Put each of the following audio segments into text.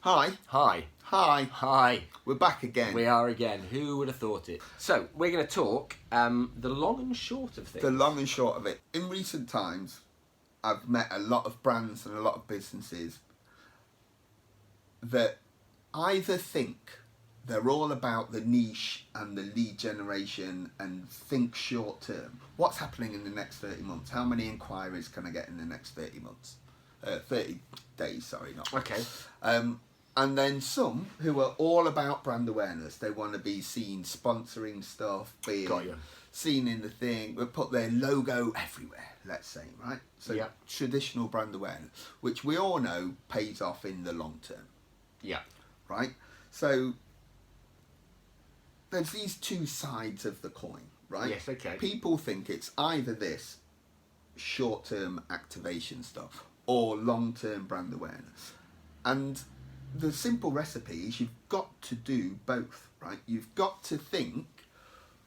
Hi. Hi. Hi. Hi. We're back again. We are again. Who would have thought it? So, we're going to talk the long and short of things. The long and short of it. In recent times, I've met a lot of brands and a lot of businesses that either think they're all about the niche and the lead generation and think short term. What's happening in the next 30 months? How many inquiries can I get in the next 30 months? 30 days, sorry, not. Okay. And then some who are all about brand awareness. They want to be seen sponsoring stuff, being seen in the thing, but put their logo everywhere, let's say, right? So traditional brand awareness, which we all know pays off in the long term. Yeah. Right? So there's these two sides of the coin, right? Yes, okay. People think it's either this short-term activation stuff or long-term brand awareness. And the simple recipe is you've got to do both, right? You've got to think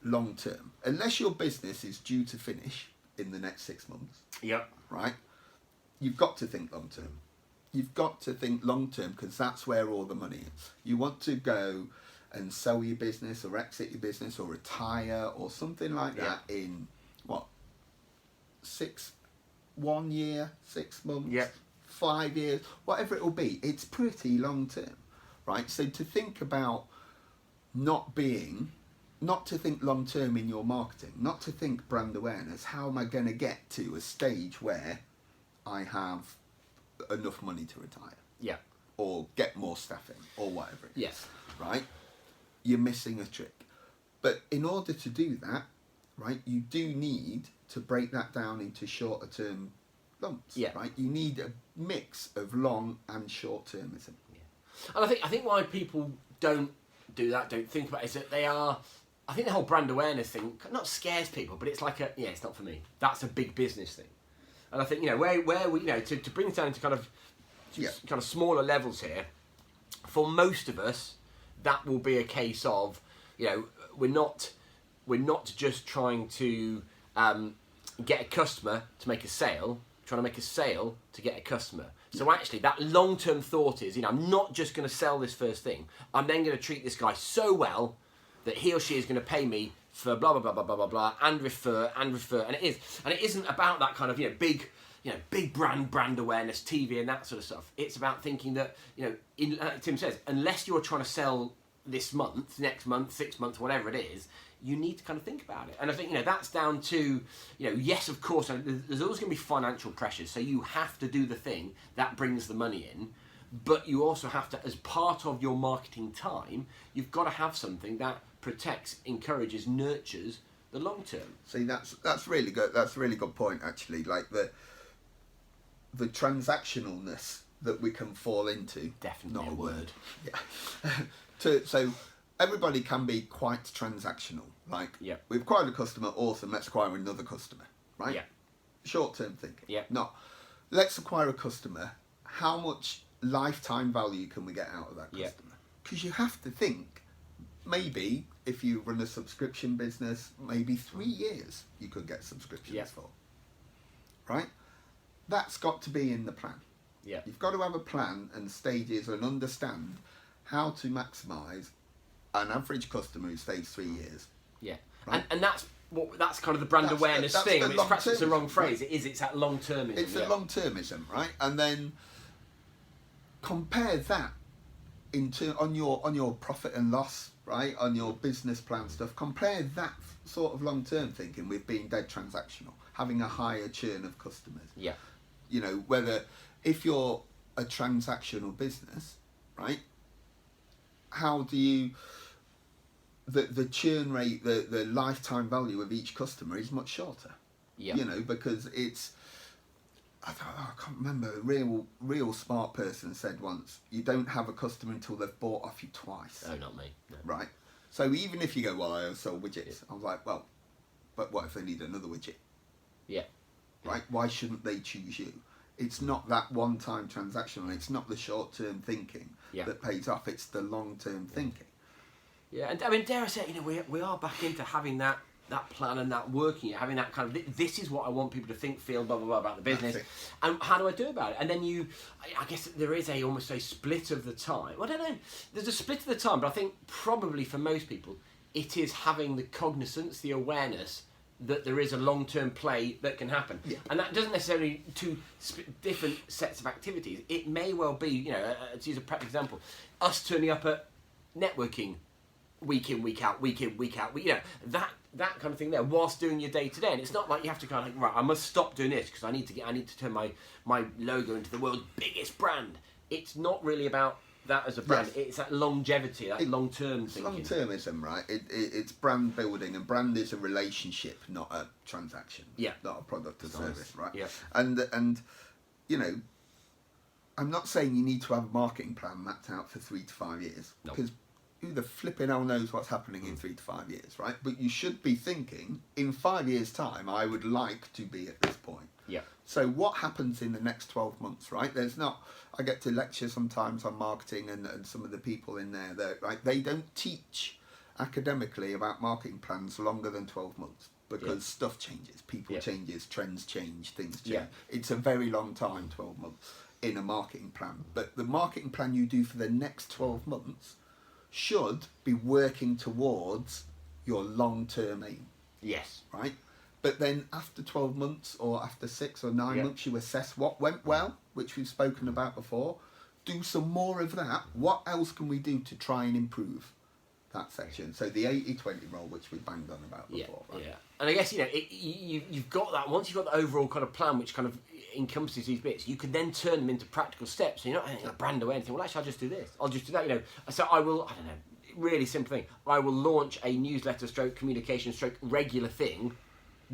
long-term. Unless your business is due to finish in the next 6 months, right? You've got to think long-term. You've got to think long-term because that's where all the money is. You want to go and sell your business or exit your business or retire or something like that in, 1 year, 6 months, 5 years, whatever it will be. It's pretty long-term, right? So to think about not to think long-term in your marketing, not to think brand awareness, how am I going to get to a stage where I have enough money to retire or get more staff in or whatever it is, right? You're missing a trick. But in order to do that, right, you do need to break that down into shorter term lumps, right? You need a mix of long and short termism. And I think why people don't do that, don't think about it, is that I think the whole brand awareness thing not scares people, but it's like it's not for me. That's a big business thing. And I think, where we, to bring it down to kind of smaller levels here, for most of us, that will be a case of, we're not just trying to get a customer to make a sale, trying to make a sale to get a customer. So actually, that long-term thought is, I'm not just going to sell this first thing. I'm then going to treat this guy so well that he or she is going to pay me for blah blah blah blah blah blah blah and refer, and it isn't about that kind of big brand awareness, TV and that sort of stuff. It's about thinking that like Tim says, unless you're trying to sell this month, next month, 6 months, whatever it is, you need to kind of think about it. And I think that's down to yes, of course, there's always going to be financial pressures, so you have to do the thing that brings the money in. But you also have to, as part of your marketing time, you've got to have something that protects, encourages, nurtures the long term. See, that's really good. That's a really good point, actually. Like the transactionalness that we can fall into. Definitely not a word. Yeah. So everybody can be quite transactional. Like, we've acquired a customer, awesome. Let's acquire another customer, right? Yeah. Short-term thinking. Yeah. Not let's acquire a customer. How much lifetime value can we get out of that customer? Because you have to think, maybe if you run a subscription business, maybe 3 years you could get subscriptions for, right? That's got to be in the plan. You've got to have a plan and stages and understand how to maximise an average customer who stays 3 years. Right? And that's kind of the brand awareness thing. It's perhaps it's the wrong phrase. Right? It's that long-termism. It's a long-termism, right? And then compare that on your profit and loss, right? On your business plan stuff. Compare that sort of long-term thinking with being dead transactional, having a higher churn of customers. Whether if you're a transactional business, right? How do you the churn rate, the lifetime value of each customer is much shorter. Because it's I can't remember, a real smart person said once, you don't have a customer until they've bought off you twice. Oh, not me. No. Right. So even if you go, well, I sell widgets, I was like, well, but what if they need another widget? Right? Why shouldn't they choose you? It's not that one-time transactional. It's not the short-term thinking that pays off. It's the long-term thinking. And I mean, dare I say, we are back into having that that plan and that working, having that kind of, this is what I want people to think, feel, blah, blah, blah about the business. And how do I do about it? And then I guess there is almost a split of the time. Well, I don't know. There's a split of the time, but I think probably for most people, it is having the cognizance, the awareness that there is a long-term play that can happen. Yeah. And that doesn't necessarily two different sets of activities. It may well be, to use a practical example, us turning up at networking week in, week out, that kind of thing there, whilst doing your day-to-day. And it's not like you have to kind of, right, I must stop doing this because I need to turn my logo into the world's biggest brand. It's not really about that as a brand. Yes. It's that longevity, that long-term thinking. Long-termism, right? It's brand building, and brand is a relationship, not a transaction. Yeah. Not a product or service, right? Yeah. And I'm not saying you need to have a marketing plan mapped out for 3 to 5 years, because who the flipping hell knows what's happening in 3 to 5 years, right? But you should be thinking, in 5 years' time, I would like to be at this point. Yeah. So what happens in the next 12 months, right? I get to lecture sometimes on marketing, and some of the people in there, they don't teach academically about marketing plans longer than 12 months because stuff changes, people changes, trends change, things change. Yeah. It's a very long time, 12 months, in a marketing plan. But the marketing plan you do for the next 12 months should be working towards your long-term aim. Yes. Right? But then after 12 months or after 6 or 9 months, you assess what went well, which we've spoken about before. Do some more of that. What else can we do to try and improve that section? So the 80-20 role, which we banged on about before. Right? Yeah. And I guess, you've got that. Once you've got the overall kind of plan, which kind of encompasses these bits, you can then turn them into practical steps. So you're not like brand aware and think, well, actually, I'll just do this. I'll just do that. So I will, really simple thing. I will launch a newsletter communication regular thing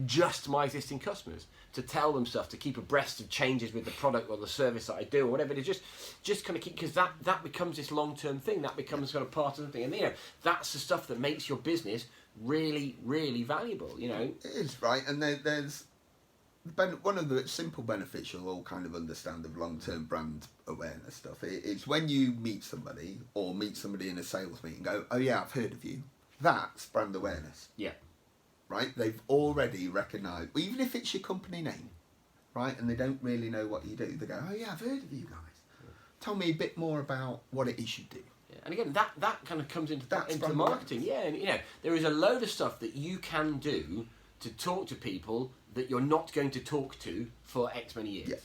just to my existing customers, to tell them stuff, to keep abreast of changes with the product or the service that I do or whatever it is, just kind of keep, because that becomes this long-term thing, that becomes kind of part of the thing, and that's the stuff that makes your business really, really valuable. It is, right? And there's one of the simple benefits you'll all kind of understand of long-term brand awareness stuff is when you meet somebody in a sales meeting, go, oh yeah, I've heard of you. That's brand awareness. Yeah. Right? They've already recognised, even if it's your company name, right, and they don't really know what you do, they go, oh yeah, I've heard of you guys. Yeah. Tell me a bit more about what it is you do. Yeah. And again, that kind of comes into marketing. Yeah, and there is a load of stuff that you can do to talk to people that you're not going to talk to for X many years.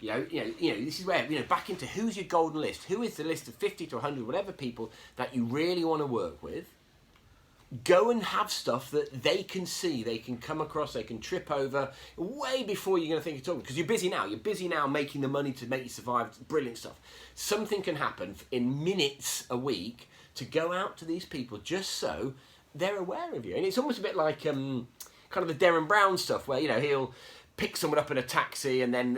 Yeah. This is where, back into who's your golden list, who is the list of 50 to 100, whatever people that you really want to work with. Go and have stuff that they can see, they can come across, they can trip over way before you're going to think of talking. Because you're busy now. You're busy now making the money to make you survive. It's brilliant stuff. Something can happen in minutes a week to go out to these people just so they're aware of you. And it's almost a bit like kind of the Darren Brown stuff where, he'll pick someone up in a taxi and then,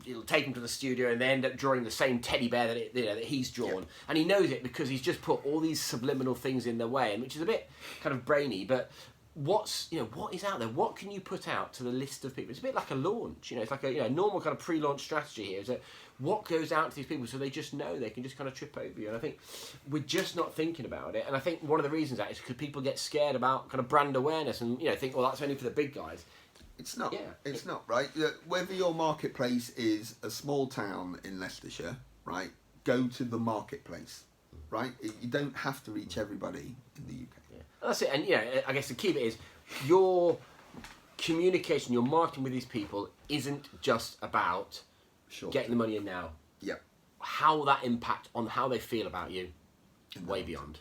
he'll take him to the studio and they end up drawing the same teddy bear that he's drawn. Yeah. And he knows it because he's just put all these subliminal things in their way, and which is a bit kind of brainy, but what is out there? What can you put out to the list of people? It's a bit like a launch, it's like a normal kind of pre-launch strategy here is that what goes out to these people so they just know they can just kind of trip over you. And I think we're just not thinking about it. And I think one of the reasons that is because people get scared about kind of brand awareness and think, well, that's only for the big guys. It's not. Yeah. It's not, right? Whether your marketplace is a small town in Leicestershire, right? Go to the marketplace, right? You don't have to reach everybody in the UK. Yeah. That's it. And, I guess the key bit is your communication, your marketing with these people isn't just about getting the money in now. Yeah. How will that impact on how they feel about you? Way beyond.